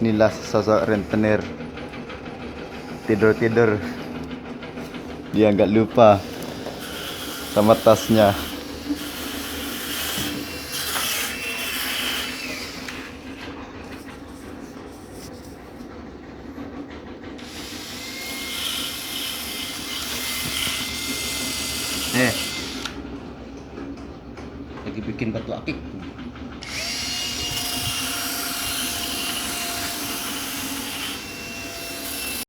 nila sa rentenir. Tidur-tidur dia nggak lupa sama tasnya. Lagi bikin batu akik.